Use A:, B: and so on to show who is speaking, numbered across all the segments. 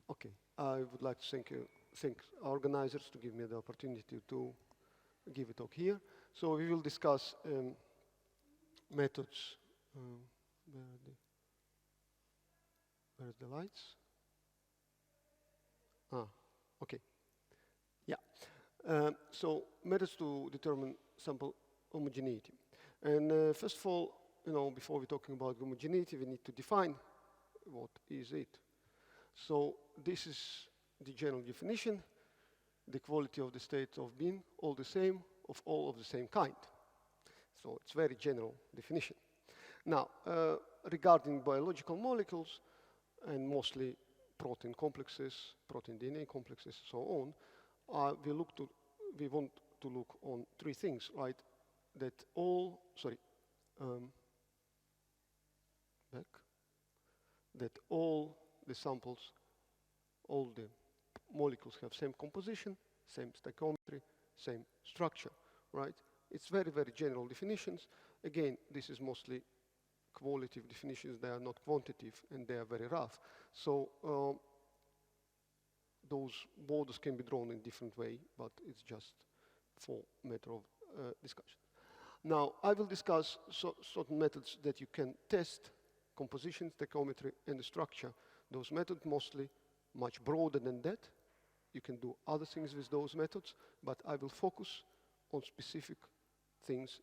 A: Okay, I would like to thank our organizers to give me the opportunity to give a talk here. So we will discuss methods. Where are the lights? Ah, okay. Yeah. So methods to determine sample homogeneity. And first of all, before we're talking about homogeneity, we need to define what is it. So this is the general definition: the quality of the state of being all the same, of all of the same kind. So it's very general definition. Now, regarding biological molecules, and mostly protein complexes, protein DNA complexes, so on, we want to look on three things, right? That all, that all the samples, all the molecules have same composition, same stoichiometry, same structure, right? It's very, very general definitions. Again, this is mostly qualitative definitions. They are not quantitative, and they are very rough. So those borders can be drawn in different way, but it's just for matter of discussion. Now, I will discuss certain methods that you can test: composition, stoichiometry, and the structure. Those methods mostly much broader than that. You can do other things with those methods, but I will focus on specific things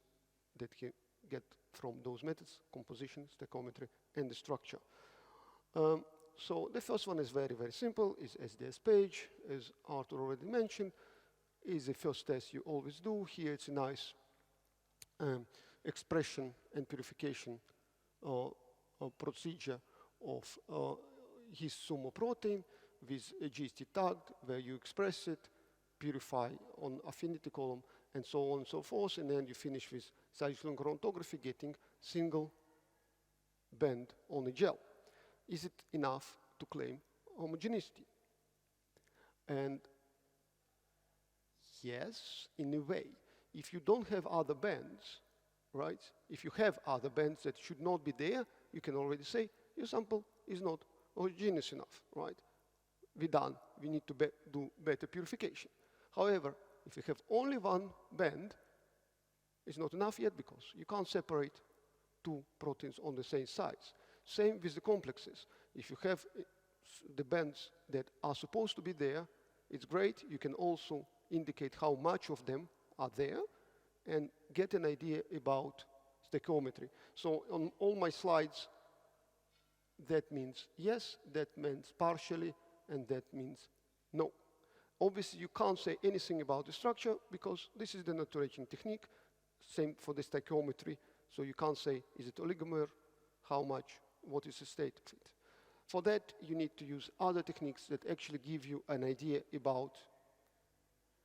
A: that you get from those methods: composition, stoichiometry, and the structure. So the first one is very, very simple, is SDS page, as Arthur already mentioned, is the first test you always do. Here it's a nice expression and purification procedure of his sumo protein with a GST tagged, where you express it, purify on affinity column, and so on and so forth, and then you finish with cyclone chromatography, getting single band on a gel. Is it enough to claim homogeneity? And yes, in a way. If you don't have other bands, right? If you have other bands that should not be there, you can already say your sample is not homogeneous enough, right? We're done. We need to do better purification. However, if you have only one band, it's not enough yet, because you can't separate two proteins on the same size. Same with the complexes. If you have the bands that are supposed to be there, it's great. You can also indicate how much of them are there and get an idea about stoichiometry. So on all my slides, that means yes, that means partially, and that means no. Obviously, you can't say anything about the structure, because this is the naturating technique. Same for the stoichiometry. So you can't say, is it oligomer, how much, what is the state of it. For that, you need to use other techniques that actually give you an idea about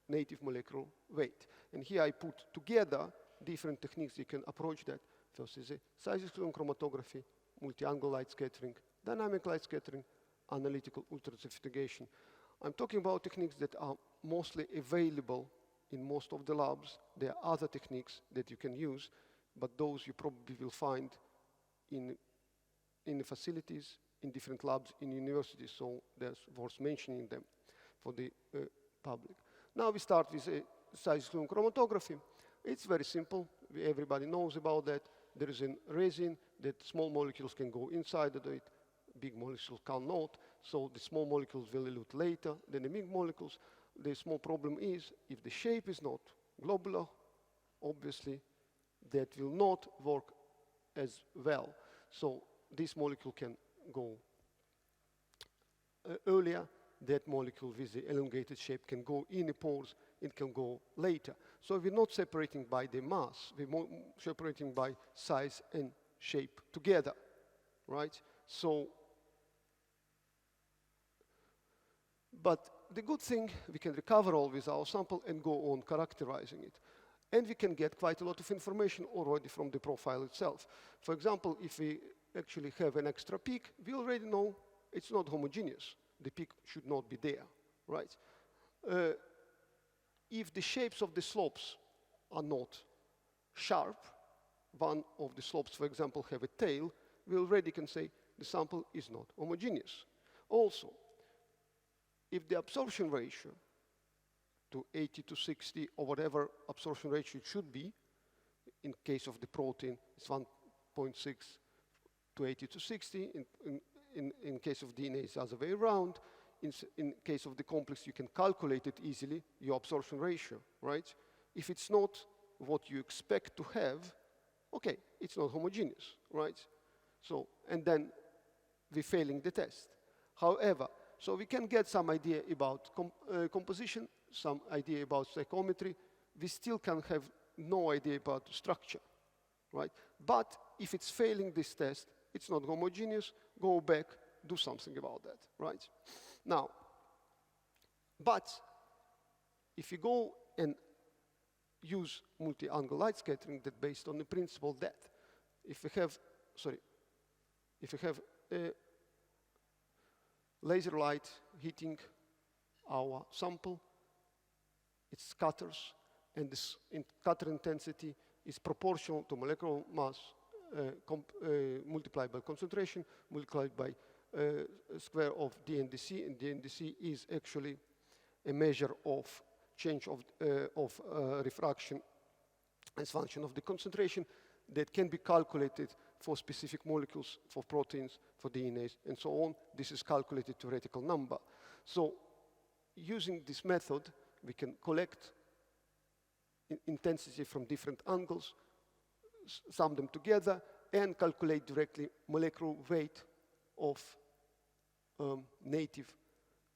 A: native molecular weight. And here I put together different techniques you can approach that. First is a size-exclusion chromatography, multi-angle light scattering, dynamic light scattering, analytical ultracentrifugation. I'm talking about techniques that are mostly available in most of the labs. There are other techniques that you can use, but those you probably will find in the facilities, in different labs, in universities, so that's worth mentioning them for the public. Now we start with a size-exclusion chromatography. It's very simple. Everybody knows about that. There is a resin that small molecules can go inside of it, big molecules cannot, so the small molecules will elute later than the big molecules. The small problem is, if the shape is not globular, obviously that will not work as well. So this molecule can go earlier. That molecule with the elongated shape can go in the pores, it can go later. So we're not separating by the mass, we're separating by size and shape together, right? So, but the good thing, we can recover always our sample and go on characterizing it. And we can get quite a lot of information already from the profile itself. For example, if we actually have an extra peak, we already know it's not homogeneous. The peak should not be there, right? If the shapes of the slopes are not sharp, one of the slopes, for example, have a tail, we already can say the sample is not homogeneous. Also, if the absorption ratio to 80 to 60 or whatever absorption ratio it should be, in case of the protein, it's 1.6 to 80 to 60. In case of DNA, it's the other way around. In case of the complex, you can calculate it easily, your absorption ratio, right? If it's not what you expect to have, okay, it's not homogeneous, right? So, and then we're failing the test. However, so we can get some idea about composition, some idea about stoichiometry. We still can have no idea about the structure, right? But if it's failing this test, it's not homogeneous, go back, do something about that, right? Now, but if you go and use multi-angle light scattering that based on the principle that if we have, laser light hitting our sample, it scatters, and this scatter intensity is proportional to molecular mass multiplied by concentration, multiplied by square of DNDC, and DNDC is actually a measure of change of refraction as function of the concentration that can be calculated for specific molecules, for proteins, for DNAs, and so on. This is calculated theoretical number. So using this method, we can collect intensity from different angles, sum them together, and calculate directly molecular weight of native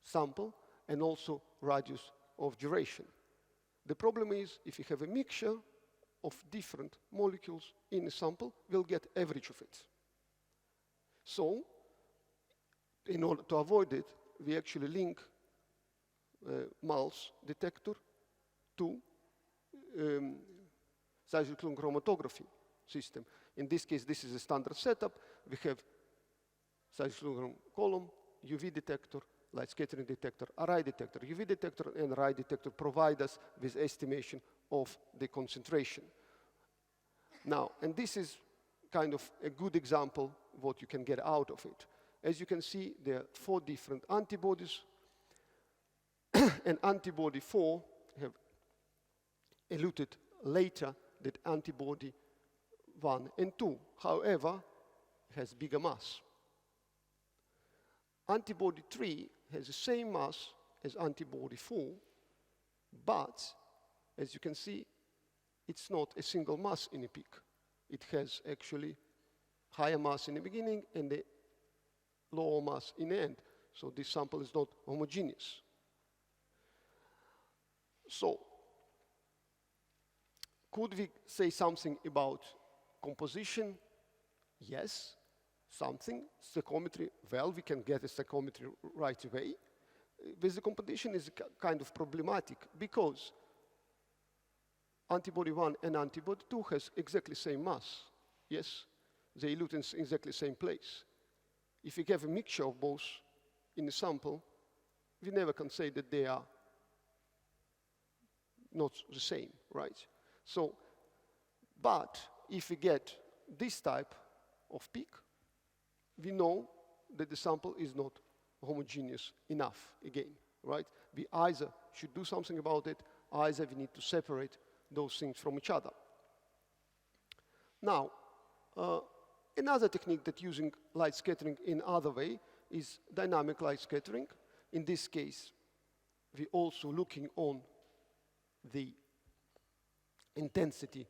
A: sample, and also radius of duration. The problem is, if you have a mixture of different molecules in a sample, we'll get average of it. So, in order to avoid it, we actually link Mal's detector to cyclone chromatography system. In this case, this is a standard setup. We have cyclone column, UV detector, light scattering detector, array detector. UV detector and array detector provide us with estimation of the concentration. Now, and this is kind of a good example of what you can get out of it. As you can see, there are 4 different antibodies, and antibody 4 have eluted later than antibody 1 and 2. However, it has bigger mass. Antibody 3 has the same mass as antibody 4, but as you can see, it's not a single mass in a peak. It has actually higher mass in the beginning and the lower mass in the end. So this sample is not homogeneous. So, could we say something about composition? Yes, something. Stoichiometry, well, we can get a stoichiometry right away. With the composition is kind of problematic because antibody 1 and antibody 2 has exactly same mass. Yes, they elute in exactly same place. If you have a mixture of both in a sample, we never can say that they are not the same, right? So, but if we get this type of peak, we know that the sample is not homogeneous enough again, right? We either should do something about it, either we need to separate those things from each other. Now, another technique that using light scattering in other way is dynamic light scattering. In this case, we're also looking on the intensity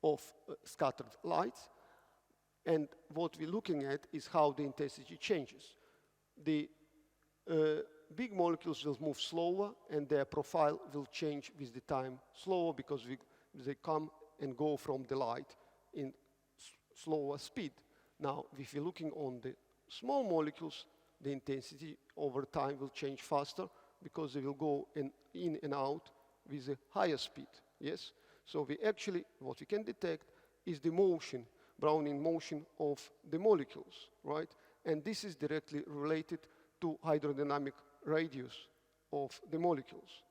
A: of scattered light. And what we're looking at is how the intensity changes. The big molecules will move slower, and their profile will change with the time slower because they come and go from the light in slower speed. Now, if you're looking on the small molecules, the intensity over time will change faster because they will go in and out with a higher speed, yes? So we actually, what we can detect is the motion, Brownian motion of the molecules, right? And this is directly related to hydrodynamic radius of the molecules.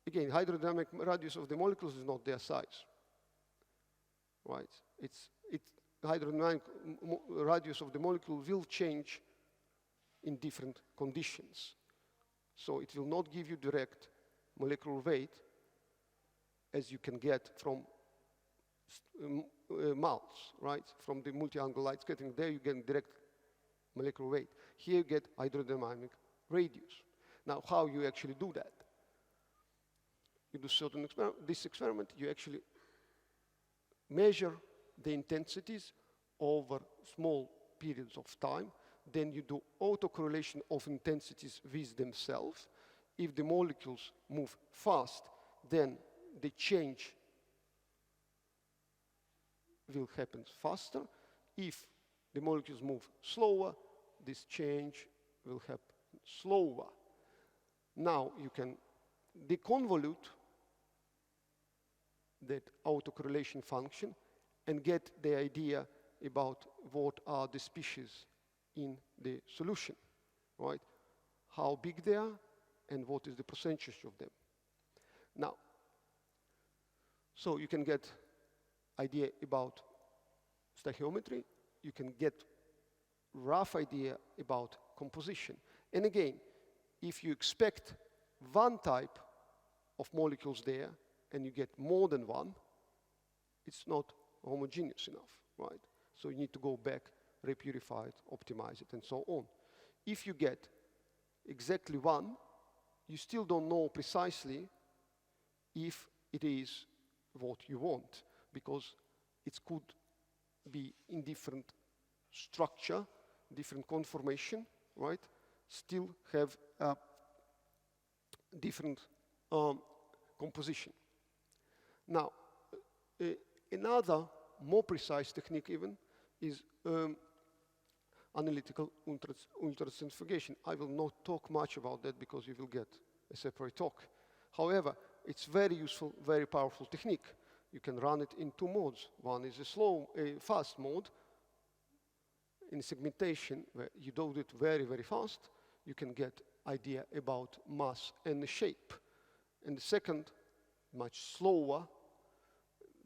A: Again, hydrodynamic radius of the molecules is not their size, right? Hydrodynamic radius of the molecule will change in different conditions. So it will not give you direct molecular weight as you can get from moles, right? From the multi-angle light scattering, there you get direct molecular weight. Here you get hydrodynamic radius. Now, how you actually do that? You do certain this experiment, you actually measure the intensities over small periods of time. Then you do autocorrelation of intensities with themselves. If the molecules move fast, then the change will happen faster. If the molecules move slower, this change will happen slower. Now you can deconvolute that autocorrelation function and get the idea about what are the species in the solution, right? How big they are and what is the percentage of them. Now, so you can get idea about stoichiometry, you can get rough idea about composition. And again, if you expect one type of molecules there and you get more than one, it's not homogeneous enough, right? So you need to go back, repurify it, optimize it, and so on. If you get exactly one, you still don't know precisely if it is what you want, because it could be in different structure, different conformation, right? Still have a different composition. Now, another more precise technique even is analytical ultracentrifugation. I will not talk much about that because you will get a separate talk. However, it's very useful, very powerful technique. You can run it in two modes. One is a fast mode. In segmentation, where you do it very, very fast, you can get idea about mass and shape. And the second, much slower,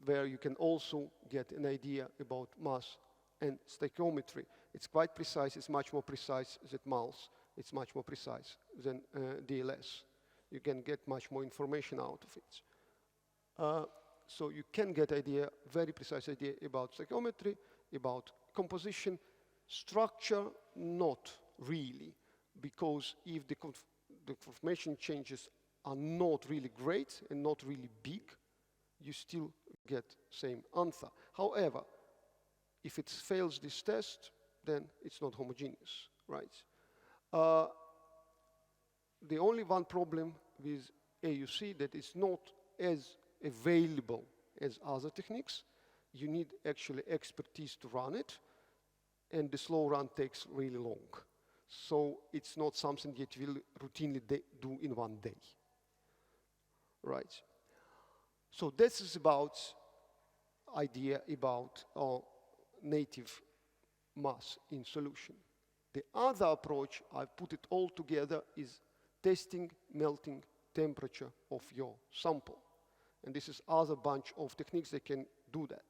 A: where you can also get an idea about mass and stoichiometry. It's quite precise. It's much more precise than moles. It's much more precise than DLS. You can get much more information out of it. So you can get idea, very precise idea about stoichiometry, about composition. Structure, not really, because if the conformation changes are not really great and not really big, you still get same answer. However, if it fails this test, then it's not homogeneous, right? The only one problem with AUC that is not as available as other techniques. You need actually expertise to run it, and the slow run takes really long. So it's not something that you will routinely do in one day, right? So this is about idea about native mass in solution. The other approach, I've put it all together, is testing melting temperature of your sample. And this is other bunch of techniques that can do that.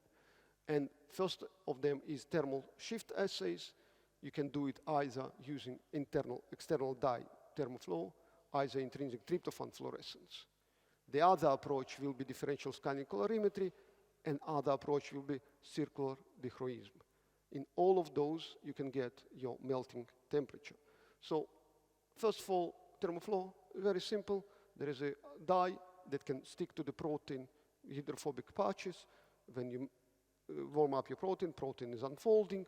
A: And first of them is thermal shift assays. You can do it either using external dye thermoflow, either intrinsic tryptophan fluorescence. The other approach will be differential scanning calorimetry, and other approach will be circular dichroism. In all of those, you can get your melting temperature. So first of all, thermoflow, very simple. There is a dye that can stick to the protein, hydrophobic patches. When you warm up your protein is unfolding.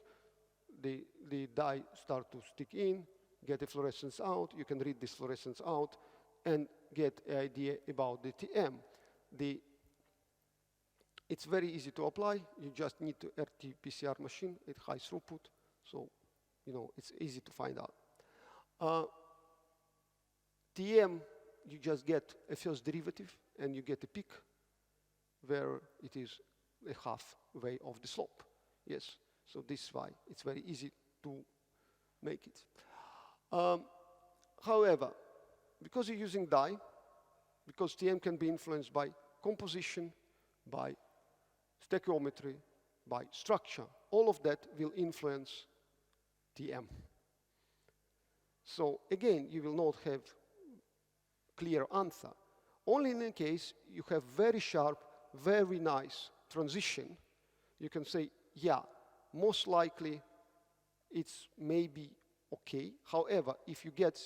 A: The dye start to stick in, get a fluorescence out. You can read this fluorescence out and get an idea about the TM. It's very easy to apply. You just need to RT-PCR machine at high throughput. So, you know, it's easy to find out. TM, you just get a first derivative and you get a peak where it is a halfway of the slope. Yes, so this is why it's very easy to make it. However, because you're using dye, because TM can be influenced by composition, by stoichiometry, by structure, all of that will influence TM. So again, you will not have clear answer. Only in a case you have very sharp, very nice transition, you can say, yeah, most likely it's maybe okay. However, if you get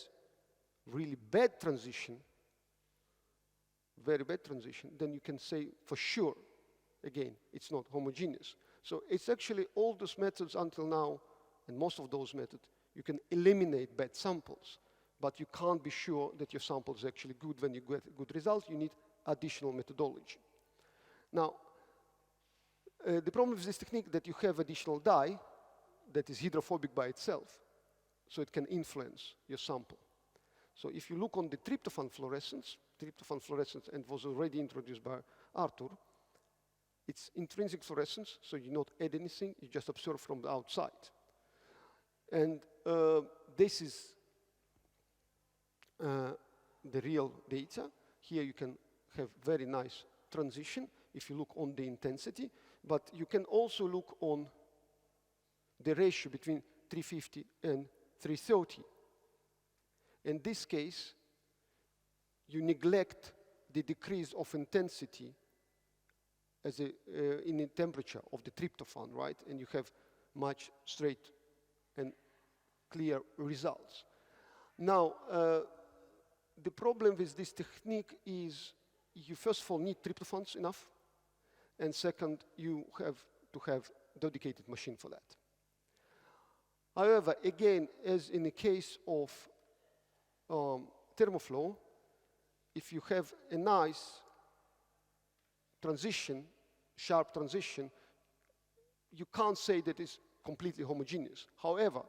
A: really bad transition, very bad transition, then you can say for sure, again, it's not homogeneous. So it's actually all those methods until now, and most of those methods, you can eliminate bad samples, but you can't be sure that your sample is actually good. When you get a good result, you need additional methodology. Now, the problem with this technique that you have additional dye that is hydrophobic by itself, so it can influence your sample. So if you look on the tryptophan fluorescence, and was already introduced by Arthur, it's intrinsic fluorescence, so you not add anything, you just observe from the outside. And this is the real data. Here you can have very nice transition if you look on the intensity, but you can also look on the ratio between 350 and 330. In this case, you neglect the decrease of intensity as in the temperature of the tryptophan, right? And you have much straight and clear results. Now, the problem with this technique is you first of all need tryptophans enough, and second, you have to have dedicated machine for that. However, again, as in the case of thermoflow, if you have a nice transition, sharp transition, you can't say that it's completely homogeneous. However,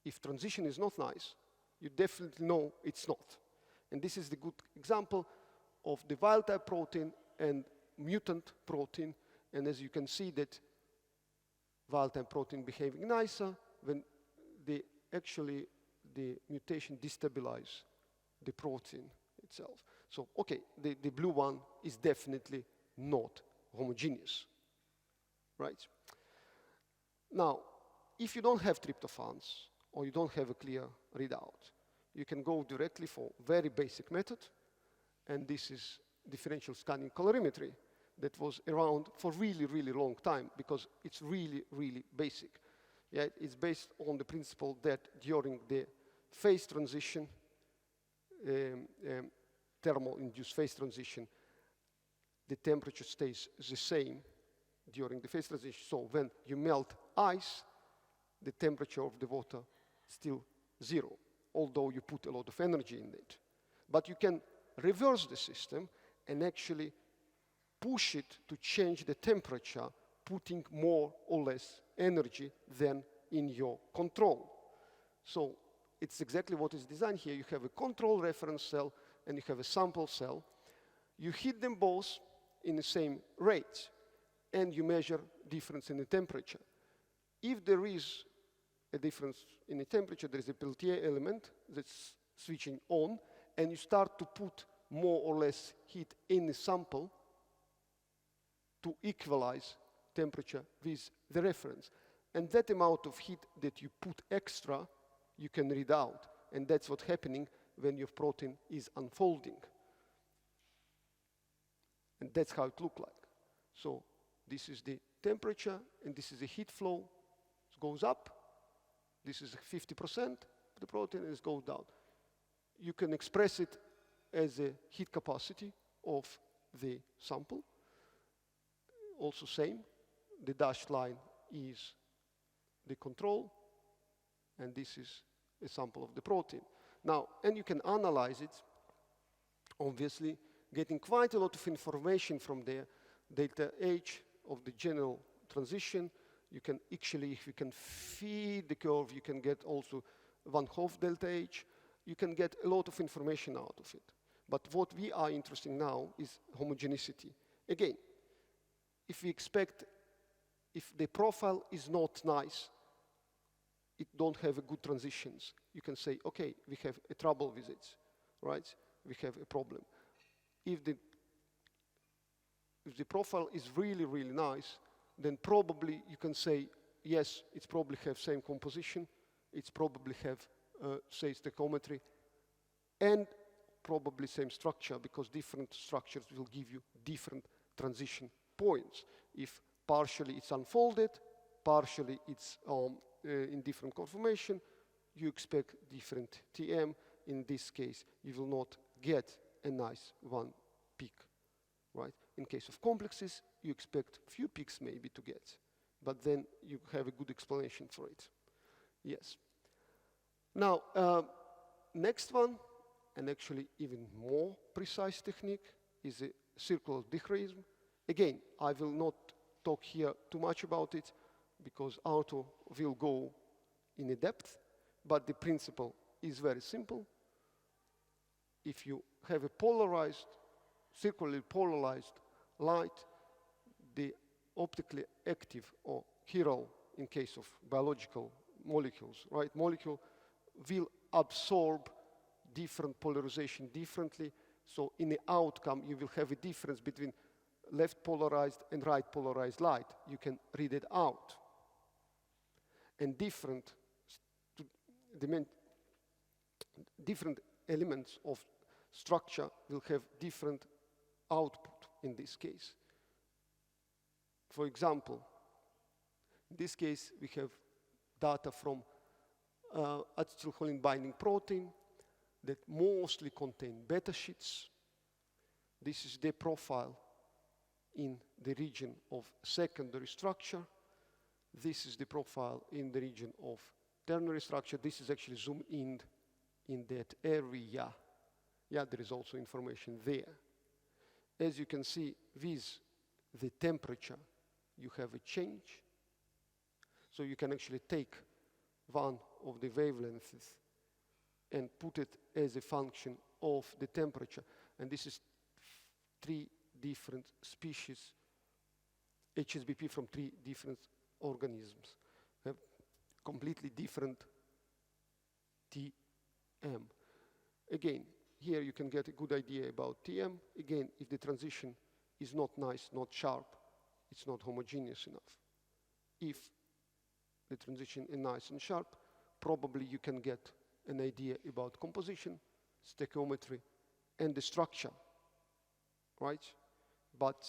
A: if transition is not nice, you definitely know it's not. And this is the good example of the wild-type protein and mutant protein. And as you can see that wild-type protein behaving nicer when actually the mutation destabilize the protein itself. So, okay, the blue one is definitely not homogeneous, right? Now, if you don't have tryptophans or you don't have a clear readout, you can go directly for very basic method, and this is differential scanning calorimetry that was around for really, really long time because it's really, really basic. Yeah, it's based on the principle that during the phase transition, thermal-induced phase transition, the temperature stays the same during the phase transition. So when you melt ice, the temperature of the water is still 0, although you put a lot of energy in it. But you can reverse the system and actually push it to change the temperature, putting more or less energy than in your control. So it's exactly what is designed here. You have a control reference cell and you have a sample cell. You heat them both in the same rate and you measure difference in the temperature. If there is a difference in the temperature, there is a Peltier element that's switching on, and you start to put more or less heat in the sample to equalize temperature with the reference. And that amount of heat that you put extra, you can read out. And that's what's happening when your protein is unfolding. And that's how it looks like. So this is the temperature, and this is the heat flow. It goes up. This is 50% of the protein, and it goes down. You can express it as a heat capacity of the sample. Also same, the dashed line is the control, and this is a sample of the protein. Now, and you can analyze it, obviously, getting quite a lot of information from there, delta H of the general transition. You can actually, if you can feed the curve, you can get also 1/2 delta H. You can get a lot of information out of it. But what we are interested in now is homogeneity. Again, if we expect, if the profile is not nice, it don't have a good transitions, you can say, okay, we have a trouble with it, right? We have a problem. If the profile is really, really nice, then probably you can say, yes, it's probably have same composition, it's probably have, say, stoichiometry, and probably same structure, because different structures will give you different transition points. If partially it's unfolded, partially it's in different conformation, you expect different TM. In this case, you will not get a nice one peak, right? In case of complexes, you expect few peaks maybe to get, but then you have a good explanation for it. Yes. Now, next one, and actually even more precise technique, is a circular dichroism. Again, I will not talk here too much about it, because Arto will go in a depth, but the principle is very simple. If you have a polarized, circularly polarized light, the optically active or chiral, in case of biological molecules, right, molecule will absorb different polarization differently. So in the outcome, you will have a difference between left polarized and right polarized light. You can read it out. And different elements of structure will have different output in this case. For example, in this case, we have data from acetylcholine binding protein that mostly contain beta sheets. This is the profile in the region of secondary structure. This is the profile in the region of ternary structure. This is actually zoomed in that area. Yeah, there is also information there. As you can see, with the temperature, you have a change. So you can actually take one of the wavelengths and put it as a function of the temperature. And this is 3 different species, HSBP from 3 different organisms. Have completely different TM. Again, here you can get a good idea about TM. Again, if the transition is not nice, not sharp, it's not homogeneous enough. If the transition is nice and sharp, probably you can get an idea about composition, stoichiometry, and the structure, right? But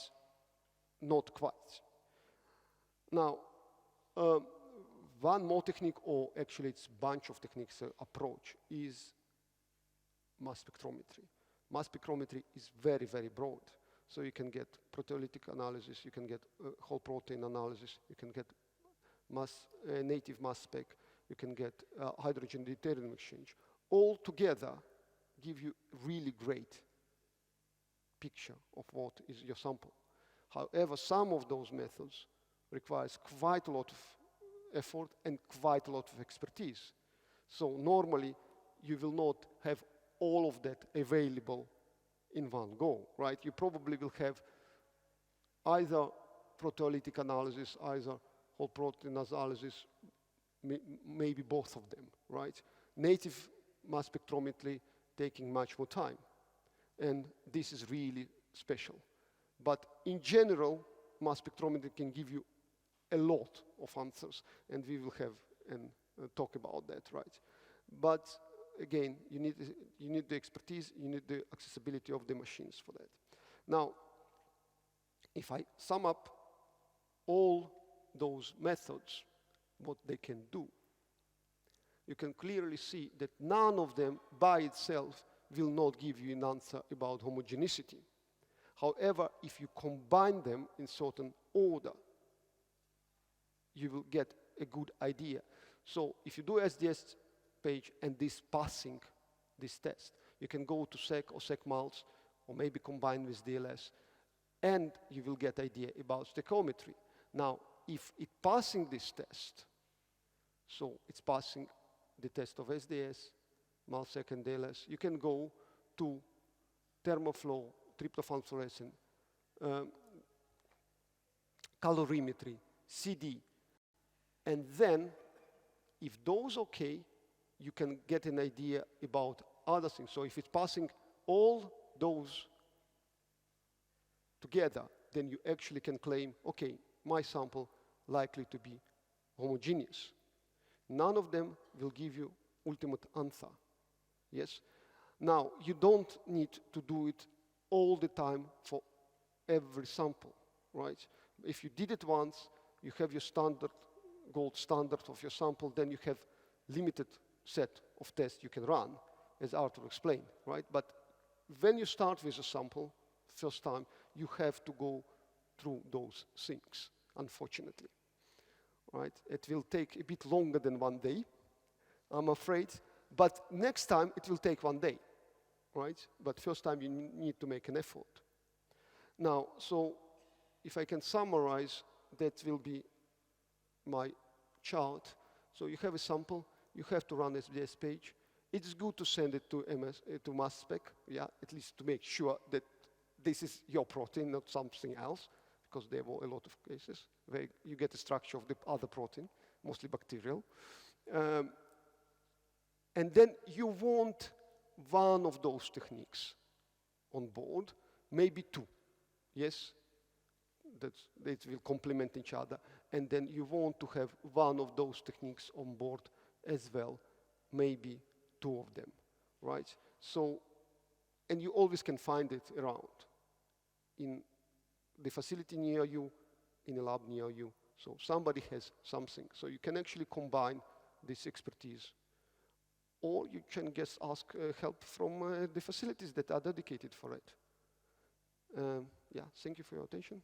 A: not quite. Now, one more technique, or actually it's a bunch of techniques approach, is mass spectrometry. Mass spectrometry is very, very broad. So you can get proteolytic analysis, you can get whole protein analysis, you can get native mass spec, you can get hydrogen deuterium exchange. All together give you really great picture of what is your sample. However, some of those methods requires quite a lot of effort and quite a lot of expertise. So normally you will not have all of that available in one go, right? You probably will have either proteolytic analysis, either whole protein analysis, maybe both of them, right? Native mass spectrometry taking much more time. And this is really special. But in general, mass spectrometry can give you a lot of answers, and we will have and talk about that, right? But again, you need the expertise, you need the accessibility of the machines for that. Now, if I sum up all those methods, what they can do, you can clearly see that none of them by itself will not give you an answer about homogeneity. However, if you combine them in certain order, you will get a good idea. So if you do SDS page and this passing this test, you can go to SEC or SEC-MALS, or maybe combine with DLS, and you will get idea about stoichiometry. Now, if it passing this test, so it's passing the test of SDS, MALSEC and DLS, you can go to thermoflow, tryptophan fluorescent, calorimetry, CD, and then, if those okay, you can get an idea about other things. So if it's passing all those together, then you actually can claim, okay, my sample likely to be homogeneous. None of them will give you ultimate answer. Yes? Now, you don't need to do it all the time for every sample, right? If you did it once, you have your standard, gold standard of your sample, then you have limited set of tests you can run, as Arthur explained, right? But when you start with a sample, first time, you have to go through those things, unfortunately, right? It will take a bit longer than 1 day, I'm afraid, but next time it will take 1 day, right? But first time you need to make an effort. Now, so if I can summarize, that will be my chart. So you have a sample, you have to run SBS page. It's good to send it to to mass spec, yeah, at least to make sure that this is your protein, not something else, because there were a lot of cases where you get the structure of the other protein, mostly bacterial. And then you want one of those techniques on board, maybe two, yes? They will complement each other. And then you want to have one of those techniques on board as well, maybe two of them, right? So, and you always can find it around in the facility near you, in a lab near you. So somebody has something. So you can actually combine this expertise. Or you can just ask help from the facilities that are dedicated for it. Yeah, thank you for your attention.